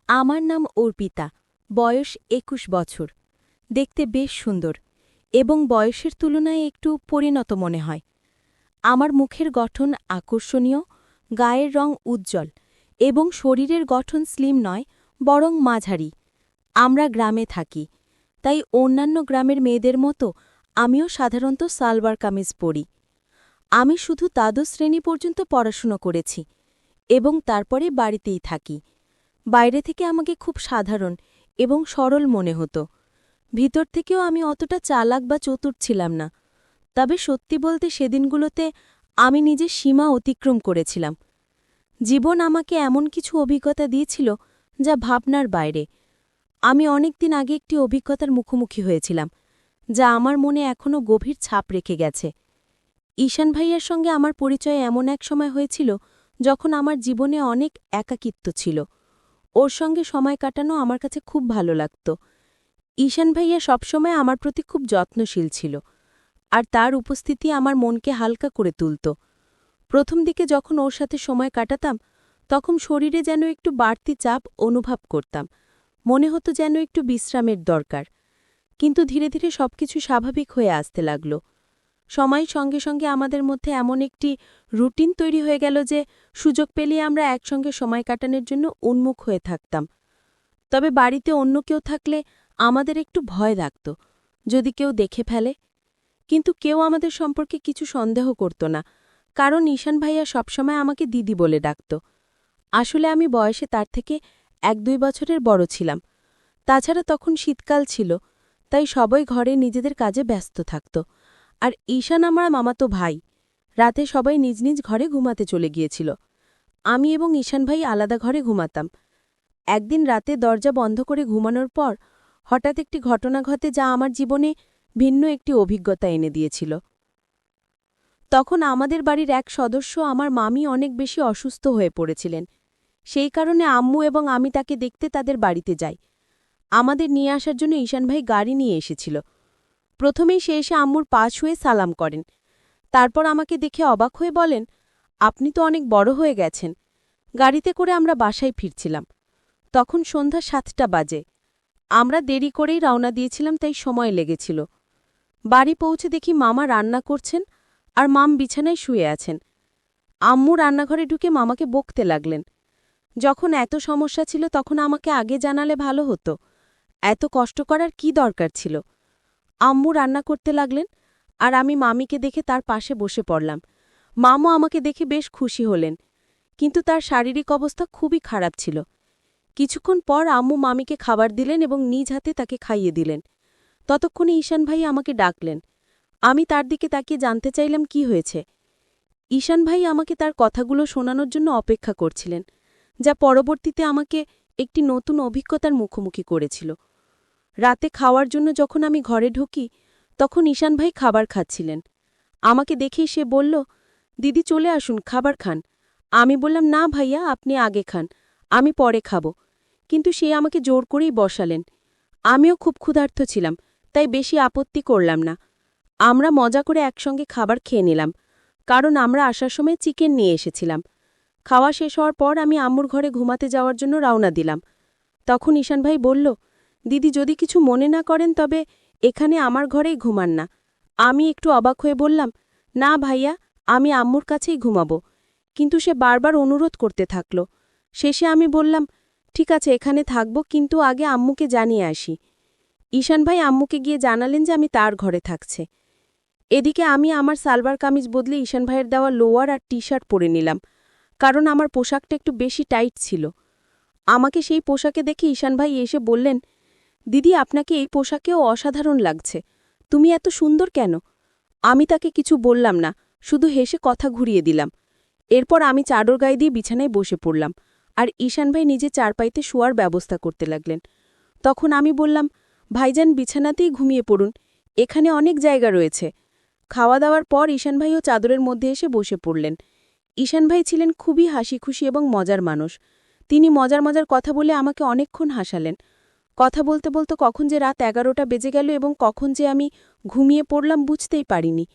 আমার নাম অর্পিতা, বয়স ২১ বছর। দেখতে বেশ সুন্দর এবং বয়সের তুলনায় একটু পরিণত মনে হয়। আমার মুখের গঠন আকর্ষণীয়, গায়ের রং উজ্জ্বল এবং শরীরের গঠন স্লিম নয়, বরং মাঝারি। আমরা গ্রামে থাকি, তাই অন্যান্য গ্রামের মেয়েদের মতো আমিও সাধারণত সালোয়ার কামিজ পরি। আমি শুধু দ্বাদশ শ্রেণী পর্যন্ত পড়াশুনো করেছি এবং তারপরে বাড়িতেই থাকি। বাইরে থেকে আমাকে খুব সাধারণ এবং সরল মনে হতো। ভিতর থেকেও আমি অতটা চালাক বা চতুর ছিলাম না। তবে সত্যি বলতে সেদিনগুলোতে আমি নিজের সীমা অতিক্রম করেছিলাম। জীবন আমাকে এমন কিছু অভিজ্ঞতা দিয়েছিল যা ভাবনার বাইরে। আমি অনেকদিন আগে একটি অভিজ্ঞতার মুখোমুখি হয়েছিলাম, যা আমার মনে এখনও গভীর ছাপ রেখে গেছে। ঈশান ভাইয়ার সঙ্গে আমার পরিচয় এমন এক সময় হয়েছিল যখন আমার জীবনে অনেক একাকিত্ব ছিল। ওর সঙ্গে সময় কাটানো আমার কাছে খুব ভালো লাগত। ঈশান ভাইয়া সবসময় আমার প্রতি খুব যত্নশীল ছিল, আর তার উপস্থিতি আমার মনকে হালকা করে তুলত। প্রথম দিকে যখন ওর সাথে সময় কাটাতাম, তখন শরীরে যেন একটু বাড়তি চাপ অনুভব করতাম। মনে হতো যেন একটু বিশ্রামের দরকার। কিন্তু ধীরে ধীরে সবকিছু স্বাভাবিক হয়ে আসতে লাগল। সময়ের সঙ্গে সঙ্গে আমাদের মধ্যে এমন একটি রুটিন তৈরি হয়ে গেল যে সুযোগ পেলেই আমরা একসঙ্গে সময় কাটানোর জন্য উন্মুখ হয়ে থাকতাম। তবে বাড়িতে অন্য কেউ থাকলে আমাদের একটু ভয় লাগত, যদি কেউ দেখে ফেলে। কিন্তু কেউ আমাদের সম্পর্কে কিছু সন্দেহ করত না, কারণ ঈশান ভাইয়া সবসময় আমাকে দিদি বলে ডাকত। আসলে আমি বয়সে তার থেকে ১-২ বছরের বড় ছিলাম। তাছাড়া তখন শীতকাল ছিল, তাই সবাই ঘরে নিজেদের কাজে ব্যস্ত থাকত। আর ঈশান আমার মামাতো ভাই। রাতে সবাই নিজ নিজ ঘরে ঘুমাতে চলে গিয়েছিল। আমি এবং ঈশান ভাই আলাদা ঘরে ঘুমাতাম। একদিন রাতে দরজা বন্ধ করে ঘুমানোর পর হঠাৎ একটি ঘটনা ঘটে যা আমার জীবনে ভিন্ন একটি অভিজ্ঞতা এনে দিয়েছিল। তখন আমাদের বাড়ির এক সদস্য, আমার মামি, অনেক বেশি অসুস্থ হয়ে পড়েছিলেন। সেই কারণে আম্মু এবং আমি তাকে দেখতে তাদের বাড়িতে যাই। আমাদের নিয়ে আসার জন্য ঈশান ভাই গাড়ি নিয়ে এসেছিল। প্রথমেই সে এসে আম্মুর পা ছুঁয়ে সালাম করেন। তারপর আমাকে দেখে অবাক হয়ে বলেন, আপনি তো অনেক বড় হয়ে গেছেন। গাড়িতে করে আমরা বাসায় ফিরছিলাম। তখন সন্ধ্যা ৭টা বাজে। আমরা দেরি করেই রওনা দিয়েছিলাম, তাই সময় লেগেছিল। বাড়ি পৌঁছে দেখি মামা রান্না করছেন আর মাম বিছানায় শুয়ে আছেন। আম্মু রান্নাঘরে ঢুকে মামাকে বকতে লাগলেন। যখন এত সমস্যা ছিল তখন আমাকে আগে জানালে ভালো হতো। এত কষ্ট করার কি দরকার ছিল? আম্মু রান্না করতে লাগলেন আর আমি মামিকে দেখে তার পাশে বসে পড়লাম। মামও আমাকে দেখে বেশ খুশি হলেন, কিন্তু তার শারীরিক অবস্থা খুবই খারাপ ছিল। কিছুক্ষণ পর আম্মু মামিকে খাবার দিলেন এবং নিজ হাতে তাকে খাইয়ে দিলেন। ততক্ষণে ঈশান ভাই আমাকে ডাকলেন। আমি তার দিকে তাকিয়ে জানতে চাইলাম কি হয়েছে। ঈশান ভাই আমাকে তার কথাগুলো শোনানোর জন্য অপেক্ষা করছিলেন, যা পরবর্তীতে আমাকে একটি নতুন অভিজ্ঞতার মুখোমুখি করেছিল। রাতে খাওয়ার জন্য যখন আমি ঘরে ঢুকি, তখন ঈশান ভাই খাবার খাচ্ছিলেন। আমাকে দেখেই সে বলল, দিদি চলে আসুন, খাবার খান। আমি বললাম, না ভাইয়া, আপনি আগে খান, আমি পরে খাব। কিন্তু সে আমাকে জোর করেই বসালেন। আমিও খুব ক্ষুধার্ত ছিলাম, তাই বেশি আপত্তি করলাম না। আমরা মজা করে একসঙ্গে খাবার খেয়ে নিলাম, কারণ আমরা আসার সময় চিকেন নিয়ে এসেছিলাম। খাওয়া শেষ হওয়ার পর আমি আম্মুর ঘরে ঘুমাতে যাওয়ার জন্য রওনা দিলাম। তখন ঈশান ভাই বলল, দিদি যদি কিছু মনে না করেন তবে এখানে আমার ঘরেই ঘুমান না। আমি একটু অবাক হয়ে বললাম, না ভাইয়া, আমি আম্মুর কাছেই ঘুমাব। কিন্তু সে বারবার অনুরোধ করতে থাকল। শেষে আমি বললাম, ঠিক আছে, এখানে থাকব, কিন্তু আগে আম্মুকে জানিয়ে আসি। ঈশান ভাই আম্মুকে গিয়ে জানালেন যে আমি তার ঘরে থাকছে। এদিকে আমি আমার সালোয়ার কামিজ বদলে ঈশান ভাইয়ের দেওয়া লোয়ার আর টি-শার্ট পরে নিলাম, কারণ আমার পোশাকটা একটু বেশি টাইট ছিল। আমাকে সেই পোশাকে দেখে ঈশান ভাই এসে বললেন, দিদি, আপনাকে এই পোশাকেও অসাধারণ লাগছে। তুমি এত সুন্দর কেন? আমি তাকে কিছু বললাম না, শুধু হেসে কথা ঘুরিয়ে দিলাম। এরপর আমি চাদর গায়ে দিয়ে বিছানায় বসে পড়লাম, আর ঈশান ভাই নিজে চারপাইতে শোয়ার ব্যবস্থা করতে লাগলেন। তখন আমি বললাম, ভাইজান, বিছানাতেই ঘুমিয়ে পড়ুন, এখানে অনেক জায়গা রয়েছে। খাওয়া দাওয়ার পর ঈশান ভাইও চাদরের মধ্যে এসে বসে পড়লেন। ঈশান ভাই ছিলেন খুবই হাসিখুশি এবং মজার মানুষ। তিনি মজার মজার কথা বলে আমাকে অনেকক্ষণ হাসালেন। কথা বলতে বলতে কখন যে রাত ১১টা বেজে গেল এবং কখন যে আমি ঘুমিয়ে পড়লাম বুঝতেই পারিনি।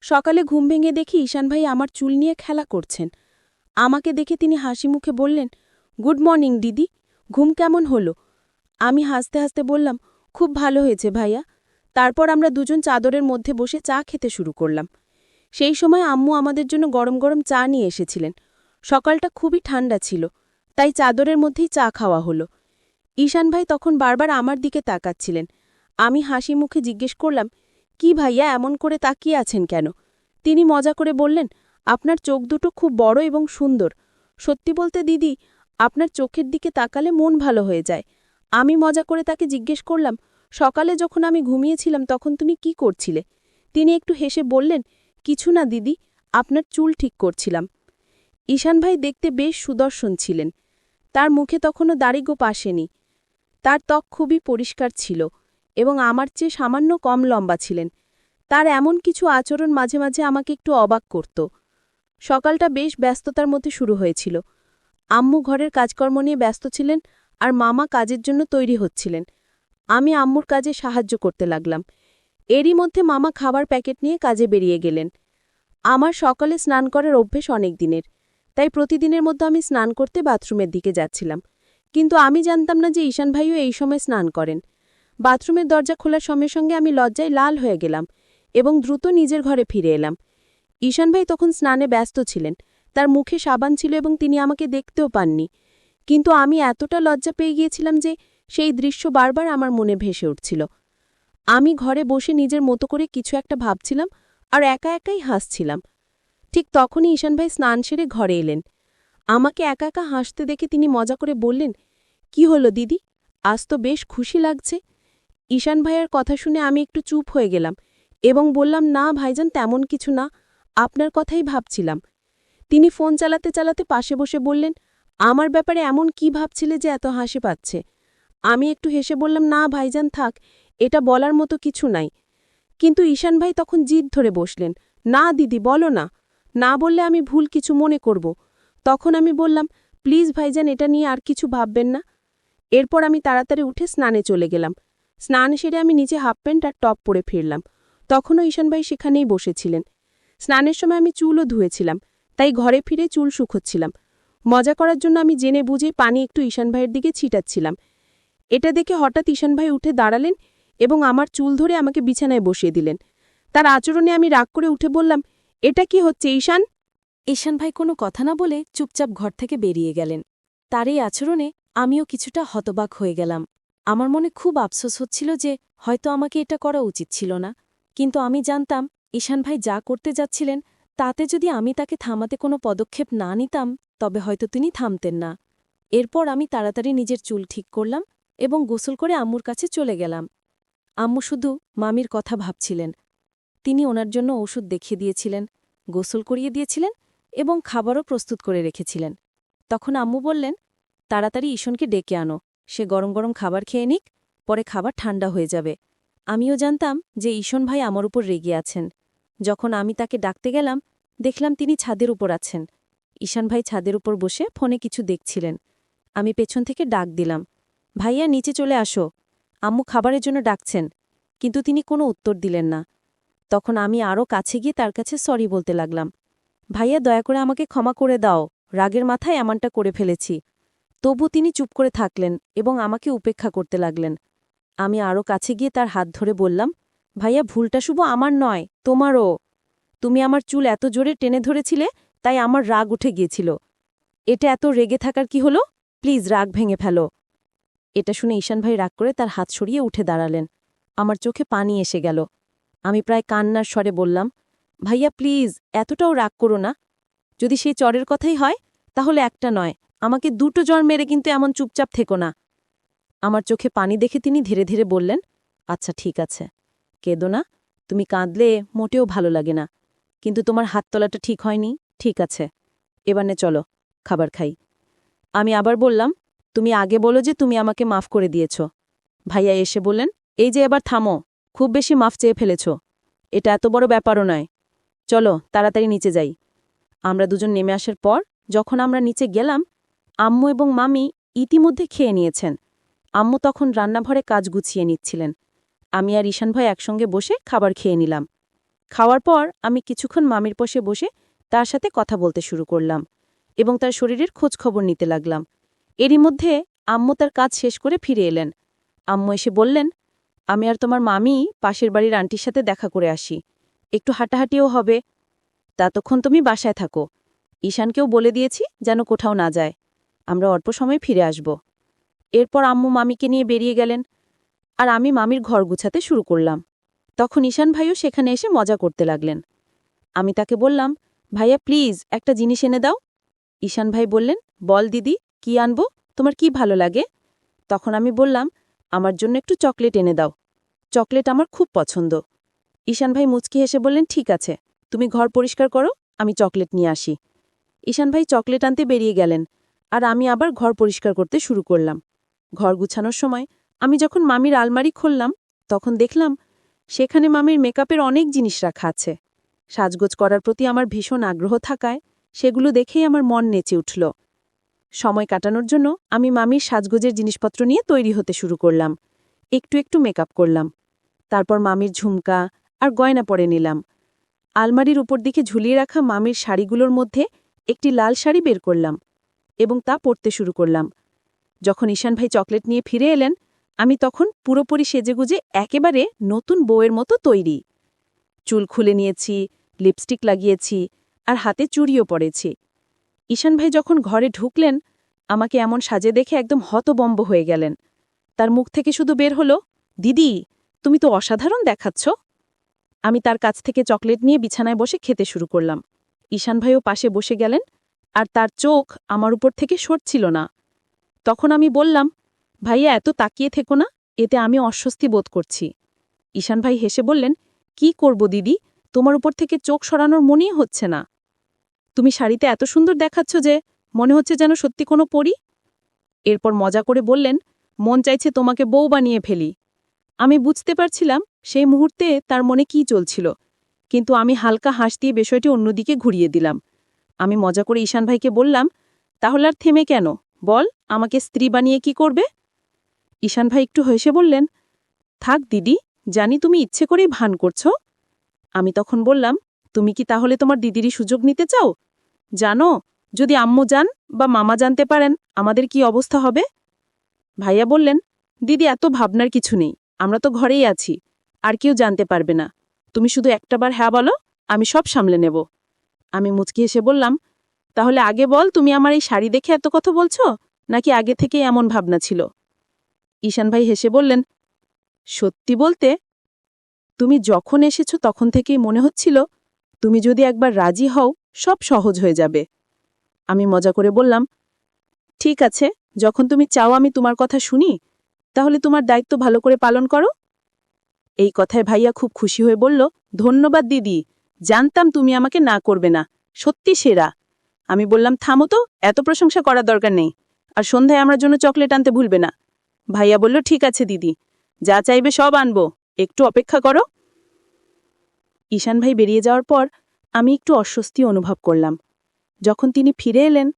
সকালে ঘুম ভেঙে দেখি ঈশান ভাই আমার চুল নিয়ে খেলা করছেন। আমাকে দেখে তিনি হাসি মুখে বললেন, গুড মর্নিং দিদি, ঘুম কেমন হলো? আমি হাসতে হাসতে বললাম, খুব ভালো হয়েছে ভাইয়া। তারপর আমরা দুজন চাদরের মধ্যে বসে চা খেতে শুরু করলাম। সেই সময় আম্মু আমাদের জন্য গরম গরম চা নিয়ে এসেছিলেন। সকালটা খুবই ঠান্ডা ছিল, তাই চাদরের মধ্যেই চা খাওয়া হলো। ঈশান ভাই তখন বারবার আমার দিকে তাকাচ্ছিলেন। আমি হাসি মুখে জিজ্ঞেস করলাম, কি ভাইয়া এমন করে তাকিয়ে আছেন কেন? তিনি মজা করে বললেন, আপনার চোখ দুটো খুব বড় এবং সুন্দর। সত্যি বলতে দিদি, আপনার চোখের দিকে তাকালে মন ভালো হয়ে যায়। আমি মজা করে তাকে জিজ্ঞেস করলাম, সকালে যখন আমি ঘুমিয়েছিলাম তখন তুমি কি করছিলে? তিনি একটু হেসে বললেন, কিছু না দিদি, আপনার চুল ঠিক করছিলাম। ঈশান ভাই দেখতে বেশ সুদর্শন ছিলেন। তার মুখে তখনও দাড়িগোঁফ আসেনি। তার ত্বক খুবই পরিষ্কার ছিল এবং আমার চেয়ে সামান্য কম লম্বা ছিলেন। তার এমন কিছু আচরণ মাঝে মাঝে আমাকে একটু অবাক করত। সকালটা বেশ ব্যস্ততার মধ্যে শুরু হয়েছিল। আম্মু ঘরের কাজকর্ম নিয়ে ব্যস্ত ছিলেন আর মামা কাজের জন্য তৈরি হচ্ছিলেন। আমি আম্মুর কাজে সাহায্য করতে লাগলাম। এরই মধ্যে মামা খাবার প্যাকেট নিয়ে কাজে বেরিয়ে গেলেন। আমার সকালে স্নান করার অভ্যেস অনেক দিনের, তাই প্রতিদিনের মধ্যে আমি স্নান করতে বাথরুমের দিকে যাচ্ছিলাম। কিন্তু আমি জানতাম না যে ঈশান ভাইও এই সময় স্নান করেন। বাথরুমের দরজা খোলার সঙ্গে সঙ্গে আমি লজ্জায় লাল হয়ে গেলাম এবং দ্রুত নিজের ঘরে ফিরে এলাম। ঈশান ভাই তখন স্নানে ব্যস্ত ছিলেন। তার মুখে সাবান ছিল এবং তিনি আমাকে দেখতেও পাননি। কিন্তু আমি এতটা লজ্জা পেয়ে গিয়েছিলাম যে সেই দৃশ্য বারবার আমার মনে ভেসে উঠছিল। আমি ঘরে বসে নিজের মতো করে কিছু একটা ভাবছিলাম আর একা একাই হাসছিলাম। ঠিক তখনই ঈশান ভাই স্নান সেরে ঘরে এলেন। আমাকে একা একা হাসতে দেখে তিনি মজা করে বললেন, কি হলো দিদি, আজ তো বেশ খুশি লাগছে। ঈশান ভাইয়ের কথা শুনে আমি একটু চুপ হয়ে গেলাম এবং বললাম, না ভাইজান, তেমন কিছু না, আপনার কথাই ভাবছিলাম। তিনি ফোন চালাতে চালাতে পাশে বসে বললেন, আমার ব্যাপারে এমন কি ভাবছিলে যে এত হাসি পাচ্ছে? আমি একটু হেসে বললাম, না ভাইজান, থাক, এটা বলার মতো কিছু নাই। কিন্তু ঈশান ভাই তখন জিদ ধরে বসলেন, না দিদি, বলো না, না বললে আমি ভুল কিছু মনে করব। তখন আমি বললাম, প্লিজ ভাইজান, এটা নিয়ে আর কিছু ভাববেন না। এরপর আমি তাড়াতাড়ি উঠে স্নানে চলে গেলাম। স্নান সেরে আমি নিচে হাফ প্যান্ট আর টপ পরে ফিরলাম। তখনও ঈশান ভাই সেখানেই বসেছিলেন। স্নানের সময় আমি চুলও ধুয়েছিলাম, তাই ঘরে ফিরে চুল শুকোচ্ছিলাম। মজা করার জন্য আমি জেনে বুঝে পানি একটু ঈশান ভাইয়ের দিকে ছিটাচ্ছিলাম। এটা দেখে হঠাৎ ঈশান ভাই উঠে দাঁড়ালেন এবং আমার চুল ধরে আমাকে বিছানায় বসিয়ে দিলেন। তার আচরণে আমি রাগ করে উঠে বললাম, এটা কি হচ্ছে ঈশান? ঈশান ভাই কোনো কথা না বলে চুপচাপ ঘর থেকে বেরিয়ে গেলেন। তার এই আচরণে আমিও কিছুটা হতবাক হয়ে গেলাম। আমার মনে খুব আফসোস হচ্ছিল যে হয়তো আমাকে এটা করা উচিত ছিল না, কিন্তু আমি জানতাম ঈশান ভাই যা করতে যাচ্ছিলেন তাতে যদি আমি তাকে থামাতে কোনো পদক্ষেপ না নিতাম তবে হয়তো তিনি থামতেন না। এরপর আমি তাড়াতাড়ি নিজের চুল ঠিক করলাম এবং গোসল করে আম্মুর কাছে চলে গেলাম। আম্মু শুধু মামির কথা ভাবছিলেন। তিনি ওনার জন্য ওষুধ দেখিয়ে দিয়েছিলেন, গোসল করিয়ে দিয়েছিলেন এবং খাবারও প্রস্তুত করে রেখেছিলেন। তখন আম্মু বললেন, তাড়াতাড়ি ঈশনকে ডেকে আনো, সে গরম গরম খাবার খেয়ে নিক, পরে খাবার ঠান্ডা হয়ে যাবে। আমিও জানতাম যে ঈশন ভাই আমার উপর রেগে আছেন। যখন আমি তাকে ডাকতে গেলাম দেখলাম তিনি ছাদের উপর আছেন। ঈশান ভাই ছাদের উপর বসে ফোনে কিছু দেখছিলেন। আমি পেছন থেকে ডাক দিলাম, ভাইয়া নিচে চলে আসো, আম্মু খাবারের জন্য ডাকছেন। কিন্তু তিনি কোনো উত্তর দিলেন না। তখন আমি আরও কাছে গিয়ে তার কাছে সরি বলতে লাগলাম, ভাইয়া দয়া করে আমাকে ক্ষমা করে দাও, রাগের মাথায় এমনটা করে ফেলেছি। তবু তিনি চুপ করে থাকলেন এবং আমাকে উপেক্ষা করতে লাগলেন। আমি আরও কাছে গিয়ে তার হাত ধরে বললাম, ভাইয়া ভুলটা শুভ আমার নয়, তোমারও। তুমি আমার চুল এত জোরে টেনে ধরেছিলে তাই আমার রাগ উঠে গিয়েছিল। এটা এত রেগে থাকার কি হলো? প্লিজ রাগ ভেঙে ফেলো। এটা শুনে ঈশান ভাই রাগ করে তার হাত সরিয়ে উঠে দাঁড়ালেন। আমার চোখে পানি এসে গেল। আমি প্রায় কান্নার স্বরে বললাম, ভাইয়া প্লিজ এতটাও রাগ করো না। যদি সেই চরের কথাই হয় তাহলে একটা নয়, আমাকে দুটো জ্বর মেরে কিন্তু এমন চুপচাপ থেকো না। আমার চোখে পানি দেখে তিনি ধীরে ধীরে বললেন, আচ্ছা ঠিক আছে, কেঁদো না, তুমি কাঁদলে মোটেও ভালো লাগে না। কিন্তু তোমার হাত তোলাটা ঠিক হয়নি, ঠিক আছে, এবার নে চলো, খাবার খাই। আমি আবার বললাম, তুমি আগে বলো যে তুমি আমাকে মাফ করে দিয়েছ। ভাইয়া এসে বললেন, এই যে এবার থামো, খুব বেশি মাফ চেয়ে ফেলেছ, এটা এত বড় ব্যাপারও নয়, চলো তাড়াতাড়ি নিচে যাই। আমরা দুজন নেমে আসার পর যখন আমরা নিচে গেলাম, আম্মু এবং মামি ইতিমধ্যে খেয়ে নিয়েছেন। আম্মু তখন রান্নাঘরে কাজ গুছিয়ে নিচ্ছিলেন। আমি আর ঈশান ভাই একসঙ্গে বসে খাবার খেয়ে নিলাম। খাওয়ার পর আমি কিছুক্ষণ মামির পাশে বসে তার সাথে কথা বলতে শুরু করলাম এবং তার শরীরের খোঁজ খবর নিতে লাগলাম। এরই মধ্যে আম্মু তার কাজ শেষ করে ফিরে এলেন। আম্মু এসে বললেন, আমি আর তোমার মামি পাশের বাড়ির আন্টির সাথে দেখা করে আসি, একটু হাঁটাহাঁটিও হবে। ততক্ষণ তুমি বাসায় থাকো। ঈশানকেও বলে দিয়েছি যেন কোথাও না যায়। আমরা অল্প সময় ফিরে আসব। এরপর আম্মু মামিকে নিয়ে বেরিয়ে গেলেন, আর আমি মামির ঘর গুছাতে শুরু করলাম। তখন ঈশান ভাইও সেখানে এসে মজা করতে লাগলেন। আমি তাকে বললাম, ভাইয়া প্লিজ একটা জিনিস এনে দাও। ঈশান ভাই বললেন, বল দিদি, কি আনবো, তোমার কি ভালো লাগে? তখন আমি বললাম, আমার জন্য একটু চকলেট এনে দাও, চকলেট আমার খুব পছন্দ। ঈশান ভাই মুচকি হেসে বললেন, ঠিক আছে, তুমি ঘর পরিষ্কার করো, আমি চকলেট নিয়ে আসি। ঈশান ভাই চকলেট আনতে বেরিয়ে গেলেন, আর আমি আবার ঘর পরিষ্কার করতে শুরু করলাম। ঘর গুছানোর সময় আমি যখন মামির আলমারি খুললাম, তখন দেখলাম সেখানে মামির মেকআপের অনেক জিনিস রাখা আছে। সাজগোজ করার প্রতি আমার ভীষণ আগ্রহ থাকায় সেগুলো দেখেই আমার মন নেচে উঠল। সময় কাটানোর জন্য আমি মামির সাজগোজের জিনিসপত্র নিয়ে তৈরি হতে শুরু করলাম। একটু একটু মেকআপ করলাম। তারপর মামির ঝুমকা আর গয়না পরে নিলাম। আলমারির উপর দিকে ঝুলিয়ে রাখা মামির শাড়িগুলোর মধ্যে একটি লাল শাড়ি বের করলাম এবং তা পরতে শুরু করলাম। যখন ঈশান ভাই চকলেট নিয়ে ফিরে এলেন, আমি তখন পুরোপুরি সেজেগুজে একেবারে নতুন বউয়ের মতো তৈরি। চুল খুলে নিয়েছি, লিপস্টিক লাগিয়েছি, আর হাতে চুড়িও পরেছি। ঈশান ভাই যখন ঘরে ঢুকলেন, আমাকে এমন সাজে দেখে একদম হতবম্ব হয়ে গেলেন। তার মুখ থেকে শুধু বের হলো, দিদি, তুমি তো অসাধারণ দেখাচ্ছ। আমি তার কাছ থেকে চকলেট নিয়ে বিছানায় বসে খেতে শুরু করলাম। ঈশান ভাইও পাশে বসে গেলেন, আর তার চোখ আমার উপর থেকে সরছিল না। তখন আমি বললাম, ভাইয়া এত তাকিয়ে থেকো না, এতে আমি অস্বস্তি বোধ করছি। ঈশান ভাই হেসে বললেন, কি করব দিদি, তোমার উপর থেকে চোখ সরানোর মনেই হচ্ছে না। তুমি শাড়িতে এত সুন্দর দেখাচ্ছ যে মনে হচ্ছে যেন সত্যি কোনো পরী। এরপর মজা করে বললেন, মন চাইছে তোমাকে বউ বানিয়ে ফেলি। আমি বুঝতে পারছিলাম সেই মুহূর্তে তার মনে কি চলছিল, কিন্তু আমি হালকা হাস দিয়ে বিষয়টি অন্যদিকে ঘুরিয়ে দিলাম। আমি মজা করে ঈশান ভাইকে বললাম, তাহলে আর থেমে কেন, বল, আমাকে স্ত্রী বানিয়ে কি করবে? ঈশান ভাই একটু হেসে বললেন, থাক দিদি, জানি তুমি ইচ্ছে করেই ভান করছো। আমি তখন বললাম, তুমি কি তাহলে তোমার দিদিরই সুযোগ নিতে চাও? জানো, যদি আম্মু জান বা মামা জানতে পারেন আমাদের কি অবস্থা হবে? ভাইয়া বললেন, দিদি এত ভাবনার কিছু নেই, আমরা তো ঘরেই আছি, আর কেউ জানতে পারবে না। তুমি শুধু একটাবার হ্যাঁ বলো, আমি সব সামলে নেব। আমি মুচকি হেসে বললাম, তাহলে আগে বল, তুমি আমার এই শাড়ি দেখে এত কথা বলছো, নাকি আগে থেকেই এমন ভাবনা ছিল? ঈশান ভাই হেসে বললেন, সত্যি বলতে, তুমি যখন এসেছো তখন থেকেই মনে হচ্ছিল তুমি যদি একবার রাজি হও সব সহজ হয়ে যাবে। আমি মজা করে বললাম, ঠিক আছে, যখন তুমি চাও আমি তোমার কথা শুনি, তাহলে তোমার দায়িত্ব ভালো করে পালন করো। এই কথায় ভাইয়া খুব খুশি হয়ে বলল, ধন্যবাদ দিদি, জানতাম তুমি আমাকে না করবে না, সত্যি সেরা। আমি বললাম, থামো তো, এত প্রশংসা করার দরকার নেই, আর সন্ধ্যায় আমার জন্য চকলেট আনতে ভুলবে না। ভাইয়া বলল, ঠিক আছে দিদি, যা চাইবে সব আনবো, একটু অপেক্ষা করো। ঈশান ভাই বেরিয়ে যাওয়ার পর আমি একটু অস্বস্তি অনুভব করলাম। যখন তিনি ফিরে এলেন,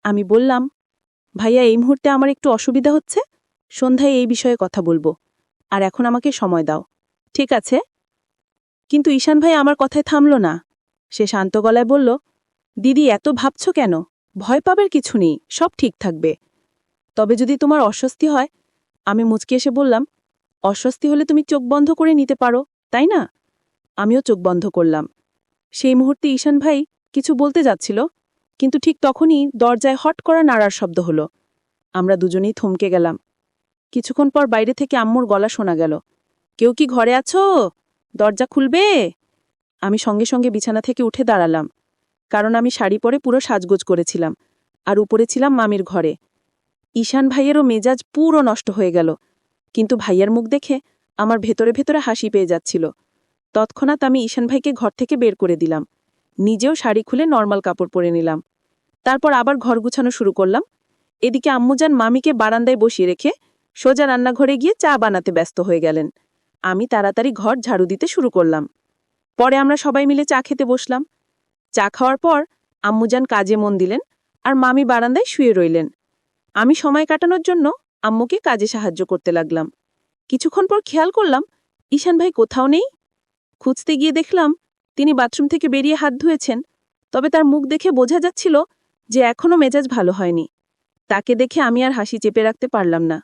আমি বললাম, ভাইয়া এই মুহূর্তে আমার একটু অসুবিধা হচ্ছে, সন্ধ্যায় এই বিষয়ে কথা বলবো, আর এখন আমাকে সময় দাও। ঠিক আছে। কিন্তু ঈশান ভাই আমার কথায় থামল না। সে শান্ত গলায় বলল, দিদি এত ভাবছ কেন, ভয় পাবার কিছু নেই, সব ঠিক থাকবে। তবে যদি তোমার অস্বস্তি হয়। আমি মুচকি এসে বললাম, অস্বস্তি হলে তুমি চোখ বন্ধ করে নিতে পারো, তাই না? আমিও চোখ বন্ধ করলাম। সেই মুহূর্তে ঈশান ভাই কিছু বলতে যাচ্ছিল, কিন্তু ঠিক তখনই দরজায় হট করা নাড়ার শব্দ হলো। আমরা দুজনেই থমকে গেলাম। কিছুক্ষণ পর বাইরে থেকে আম্মুর গলা শোনা গেল, কেউ কি ঘরে আছো, দরজা খুলবে? আমি সঙ্গে সঙ্গে বিছানা থেকে উঠে দাঁড়ালাম, কারণ আমি শাড়ি পরে পুরো সাজগোজ করেছিলাম, আর উপরে ছিলাম মামির ঘরে। ঈশান ভাইয়েরও মেজাজ পুরো নষ্ট হয়ে গেল, কিন্তু ভাইয়ার মুখ দেখে আমার ভেতরে ভেতরে হাসি পেয়ে যাচ্ছিল। তৎক্ষণাৎ আমি ঈশান ভাইকে ঘর থেকে বের করে দিলাম, নিজেও শাড়ি খুলে নর্মাল কাপড় পরে নিলাম। তারপর আবার ঘর গুছানো শুরু করলাম। এদিকে আম্মুজান মামিকে বারান্দায় বসিয়ে রেখে সোজা রান্নাঘরে গিয়ে চা বানাতে ব্যস্ত হয়ে গেলেন। আমি তাড়াতাড়ি ঘর ঝাড়ু দিতে শুরু করলাম। পরে আমরা সবাই মিলে চা খেতে বসলাম। চা খাওয়ার পর আম্মুজান কাজে মন দিলেন, আর মামি বারান্দায় শুয়ে রইলেন। আমি সময় কাটানোর জন্য আম্মুকে কাজে সাহায্য করতে লাগলাম। কিছুক্ষণ পর খেয়াল করলাম ঈশান ভাই কোথাও নেই। খুঁজতে গিয়ে দেখলাম তিনি বাথরুম থেকে বেরিয়ে হাত ধুয়েছেন, তবে তার মুখ দেখে বোঝা যাচ্ছিল যে এখনও মেজাজ ভালো হয়নি। তাকে দেখে আমি আর হাসি চেপে রাখতে পারলাম না।